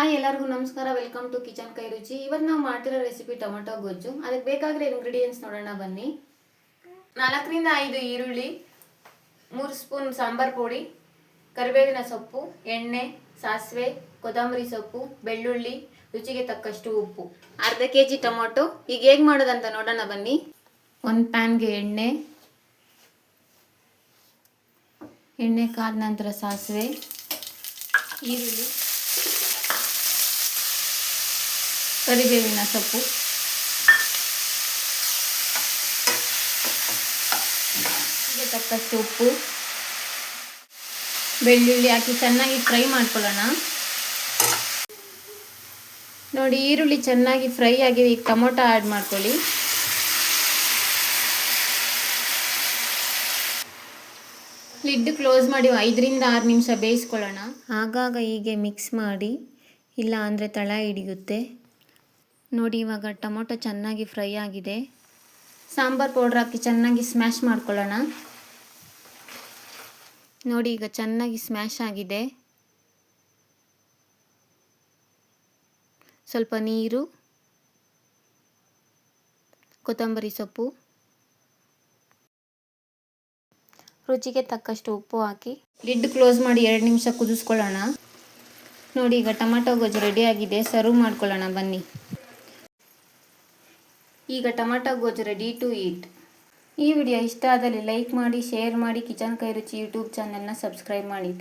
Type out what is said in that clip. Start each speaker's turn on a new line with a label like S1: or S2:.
S1: Hi ಎಲ್ಲರಿಗೂ ನಮಸ್ಕಾರ. Welcome to kitchen ಕೈ ರುಚಿ. ಇವತ್ತು ನಾವು ಮಾಡ್ತಿರೋ ರೆಸಿಪಿ ಟೊಮೆಟೊ ಗೊಜ್ಜು. ಅದಕ್ಕೆ ಬೇಕಾಗಿರೋ ಇಂಗ್ರೀಡಿಯೆಂಟ್ಸ್ ನೋಡೋಣ ಬನ್ನಿ. 4ರಿಂದ 5 ಈರುಳ್ಳಿ, 3 ಸ್ಪೂನ್ ಸಾಂಬಾರ್ ಪುಡಿ, ಕರಿಬೇವಿನ ಸೊಪ್ಪು, ಎಣ್ಣೆ, ಸಾಸಿವೆ, ಕೊತ್ತಂಬರಿ ಸೊಪ್ಪು, ಬೆಳ್ಳುಳ್ಳಿ, ರುಚಿಗೆ ತಕ್ಕಷ್ಟು ಉಪ್ಪು, ಅರ್ಧ kg ಟೊಮೊಟೊ. ಈಗ ಹೇಗೆ ಮಾಡೋದಂತ ನೋಡೋಣ ಬನ್ನಿ. ಒಂದು ಪ್ಯಾನ್ಗೆ ಎಣ್ಣೆ ಕಾದ ನಂತರ ಸಾಸಿವೆ, ಈರುಳ್ಳಿ, ಕರಿಬೇವಿನ ಸೊಪ್ಪು, ರುಚಿಗೆ ತಕ್ಕಷ್ಟು ಉಪ್ಪು, ಬೆಳ್ಳುಳ್ಳಿ ಹಾಕಿ ಚೆನ್ನಾಗಿ ಫ್ರೈ ಮಾಡ್ಕೊಳ್ಳೋಣ. ನೋಡಿ, ಈರುಳ್ಳಿ ಚೆನ್ನಾಗಿ ಫ್ರೈ ಆಗಿದೆ. ಈಗ ಟೊಮೊಟೊ ಆ್ಯಡ್ ಮಾಡ್ಕೊಳ್ಳಿ. ಲಿಡ್ ಕ್ಲೋಸ್ ಮಾಡಿ 5ರಿಂದ 6 ನಿಮಿಷ ಬೇಯಿಸ್ಕೊಳ್ಳೋಣ. ಆಗಾಗ ಹೀಗೆ ಮಿಕ್ಸ್ ಮಾಡಿ, ಇಲ್ಲ ಅಂದರೆ ತಳ ಹಿಡಿಯುತ್ತೆ. ನೋಡಿ, ಇವಾಗ ಟೊಮೊಟೊ ಚೆನ್ನಾಗಿ ಫ್ರೈ ಆಗಿದೆ. ಸಾಂಬಾರ್ ಪೌಡ್ರ್ ಹಾಕಿ ಚೆನ್ನಾಗಿ ಸ್ಮ್ಯಾಶ್ ಮಾಡ್ಕೊಳ್ಳೋಣ. ನೋಡಿ, ಈಗ ಚೆನ್ನಾಗಿ ಸ್ಮ್ಯಾಶ್ ಆಗಿದೆ. ಸ್ವಲ್ಪ ನೀರು, ಕೊತ್ತಂಬರಿ ಸೊಪ್ಪು, ರುಚಿಗೆ ತಕ್ಕಷ್ಟು ಉಪ್ಪು ಹಾಕಿ ಲಿಡ್ ಕ್ಲೋಸ್ ಮಾಡಿ 2 ನಿಮಿಷ ಕುದಿಸ್ಕೊಳ್ಳೋಣ. ನೋಡಿ, ಈಗ ಟೊಮೆಟೊ ಗೊಜ್ಜು ರೆಡಿಯಾಗಿದೆ. ಸರ್ವ್ ಮಾಡ್ಕೊಳ್ಳೋಣ ಬನ್ನಿ. ಈಗ ಟೊಮೆಟೊ ಗೊಜ್ಜು ರೆಡಿ ಟು ಈಟ್. ಈ ವಿಡಿಯೋ ಇಷ್ಟ ಆದಲ್ಲಿ ಲೈಕ್ ಮಾಡಿ, ಶೇರ್ ಮಾಡಿ, ಕಿಚನ್ ಕೈ ರುಚಿ ಯೂಟ್ಯೂಬ್ ಚಾನೆಲ್ನ ಸಬ್ಸ್ಕ್ರೈಬ್ ಮಾಡಿ.